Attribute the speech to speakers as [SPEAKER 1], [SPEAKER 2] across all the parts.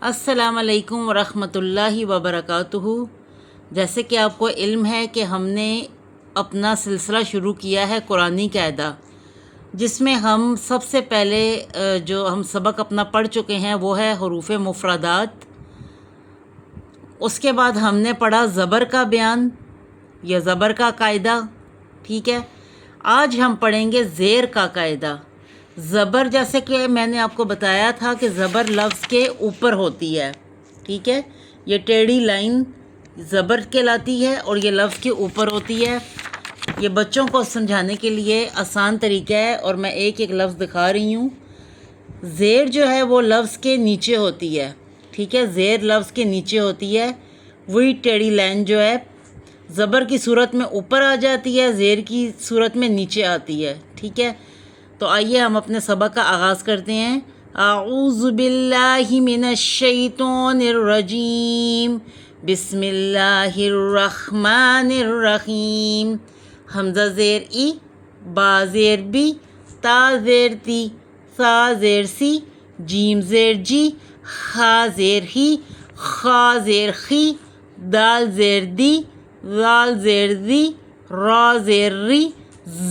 [SPEAKER 1] السلام علیکم ورحمۃ اللہ وبرکاتہ۔ جیسے کہ آپ کو علم ہے کہ ہم نے اپنا سلسلہ شروع کیا ہے قرآنی قاعدہ، جس میں ہم سب سے پہلے جو ہم سبق اپنا پڑھ چکے ہیں وہ ہے حروف مفردات۔ اس کے بعد ہم نے پڑھا زبر کا بیان یا زبر کا قاعدہ، ٹھیک ہے۔ آج ہم پڑھیں گے زیر کا قاعدہ۔ زبر، جیسے کہ میں نے آپ کو بتایا تھا کہ زبر لفظ کے اوپر ہوتی ہے، ٹھیک ہے۔ یہ ٹیڑھی لائن زبر کہلاتی ہے اور یہ لفظ کے اوپر ہوتی ہے۔ یہ بچوں کو سمجھانے کے لیے آسان طریقہ ہے اور میں ایک ایک لفظ دکھا رہی ہوں۔ زیر جو ہے وہ لفظ کے نیچے ہوتی ہے، ٹھیک ہے۔ زیر لفظ کے نیچے ہوتی ہے، وہی ٹیڑھی لائن جو ہے زبر کی صورت میں اوپر آ جاتی ہے، زیر کی صورت میں نیچے آتی ہے، ٹھیک ہے۔ تو آئیے ہم اپنے سبق کا آغاز کرتے ہیں۔ اعوذ باللہ من الشیطان الرجیم، بسم اللہ الرحمن الرحیم۔ حمزہ زیر ای، با زیر بی، تا زیر تی، سا زیر سی، جیم زیر جی، خا زیر ہی، خا زیر خی، دال زیر دی، زال زیر زی، را زیر ری،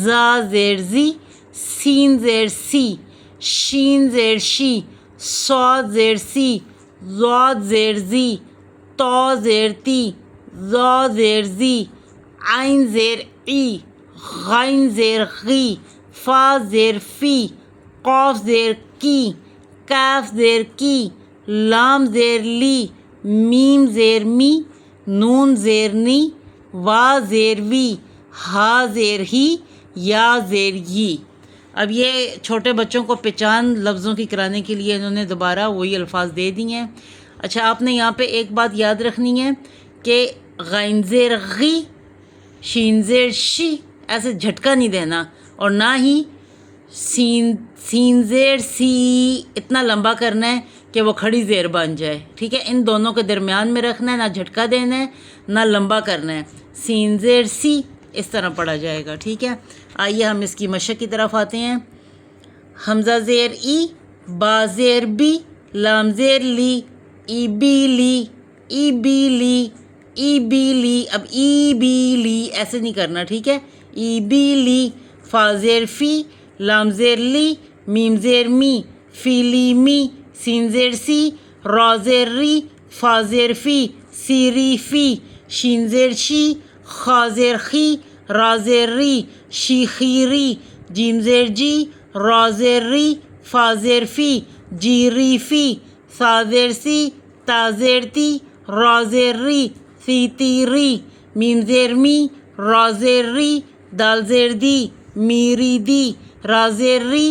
[SPEAKER 1] زا زیر زی، سین زیر سی، شین زیر شی، صاد زیر سی، ضاد زیر زی، تا زیر تی، زا زیر زی، عین زیر ای، غین زیر غی، فا زیر فی، قاف زیر کی، کاف زیر کی، لام زیر لی، میم زیر می، نون زیر نی، وا زیر وی، ہا زیر ہی، یا زیر یی۔ اب یہ چھوٹے بچوں کو پہچان لفظوں کی کرانے کے لیے انہوں نے دوبارہ وہی الفاظ دے دیے ہیں۔ اچھا، آپ نے یہاں پہ ایک بات یاد رکھنی ہے کہ غین زیر غی، شین زیر شی ایسے جھٹکا نہیں دینا، اور نہ ہی سین زیر سی اتنا لمبا کرنا ہے کہ وہ کھڑی زیر بن جائے، ٹھیک ہے۔ ان دونوں کے درمیان میں رکھنا ہے، نہ جھٹکا دینا ہے نہ لمبا کرنا ہے۔ سین زیر سی اس طرح پڑھا جائے گا، ٹھیک ہے۔ آئیے ہم اس کی مشق کی طرف آتے ہیں۔ حمزہ زیر ای، با زیر بی، لام زیر لی، ای بی لی، ای بی لی، ای بی لی۔ اب ای بی لی ایسے نہیں کرنا، ٹھیک ہے۔ ای بی لی، فا زیر فی، لام زیر لی، میم زیر می، فی لی می، سین زیر سی، را زیر ری، فا زیر فی، سی ری فی، شین زیر شی، خا زیر خی، را زیر ری، شی خی ری، جیم زیر جی، را زیر ری، فا زیر فی، جی ری فی، سا زیر سی، تا زیر تی، را زیر ری، سی تی ری، میم زیر می، را زیر ری، دال زیر دی، می ری دی، را زیر ری،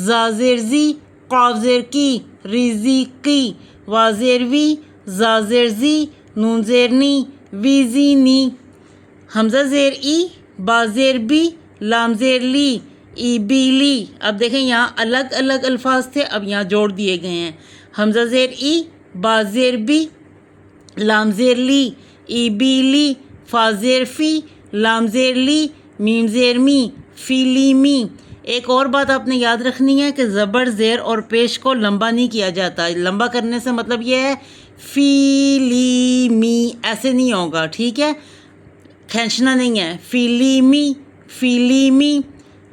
[SPEAKER 1] زا زیر زی، قاف زیر کی، ری زی کی، وا زیر وی، زا زیر زی، نون زیر نی، وی زی نی۔ حمزہ زیر ای، با زیر بی، لام زیر لی، ای بی لی۔ اب دیکھیں یہاں الگ الگ الفاظ تھے، اب یہاں جوڑ دیے گئے ہیں۔ حمزہ زیر ای، با زیر بی، لام زیر لی، ای بی لی، فا زیر فی، لام زیر لی، میم زیر می، فی لی می۔ ایک اور بات آپ نے یاد رکھنی ہے کہ زبر، زیر اور پیش کو لمبا نہیں کیا جاتا۔ لمبا کرنے سے مطلب یہ ہے فی لی می ایسے نہیں ہوگا، ٹھیک ہے، کھینچنا نہیں ہے۔ فی لی می، فی لی می۔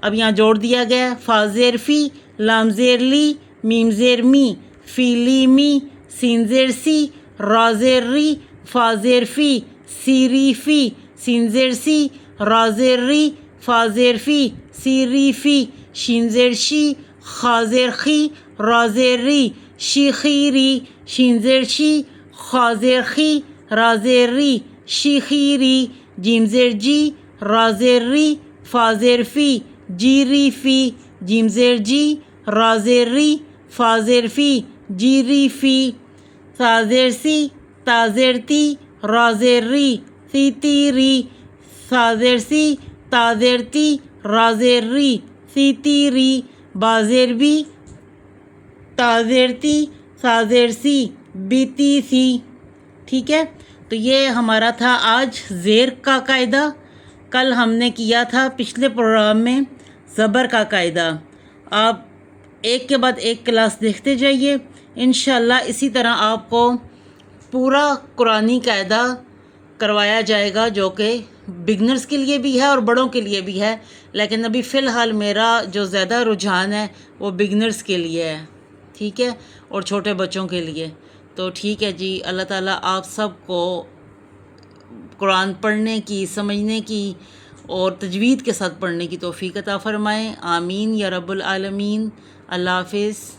[SPEAKER 1] اب یہاں جوڑ دیا گیا، فا زیر فی، لام زیر لی، میم زیر می، فی لی می، سین زیر سی، را زیر ری، فا زیر فی، سی ری فی، سین زیر سی، را زیر ری، فا زیر فی، سی ری فی، شین زیر شی، خا زیر خی، را زیر ری، شی خی ری، شین زیر شی، خا زیر خی، را زیر ری، شی خی ری، جیم زیر جی، را زیر ری، فا زیر فی، جی ری فی، جیم زیر جی، را زیر ری، فا زیر فی، جی ری فی، سا زیر سی، تا زیر تی، را زیر ری، سی تی ری، سا زیر سی، تا زیر تی، را زیر ری، سی تی ری، با زیر بی، تا زیر تی، سا زیر سی، بی تی سی، ٹھیک ہے۔ تو یہ ہمارا تھا آج زیر کا قاعدہ۔ کل ہم نے کیا تھا پچھلے پروگرام میں زبر کا قاعدہ۔ آپ ایک کے بعد ایک کلاس دیکھتے جائیے، انشاءاللہ اسی طرح آپ کو پورا قرآنی قاعدہ کروایا جائے گا، جو کہ بگنرز کے لیے بھی ہے اور بڑوں کے لیے بھی ہے، لیکن ابھی فی الحال میرا جو زیادہ رجحان ہے وہ بگنرز کے لیے ہے، ٹھیک ہے، اور چھوٹے بچوں کے لیے۔ تو ٹھیک ہے جی، اللہ تعالیٰ آپ سب کو قرآن پڑھنے کی، سمجھنے کی اور تجوید کے ساتھ پڑھنے کی توفیق عطا فرمائیں، آمین یا رب العالمین۔ اللہ حافظ۔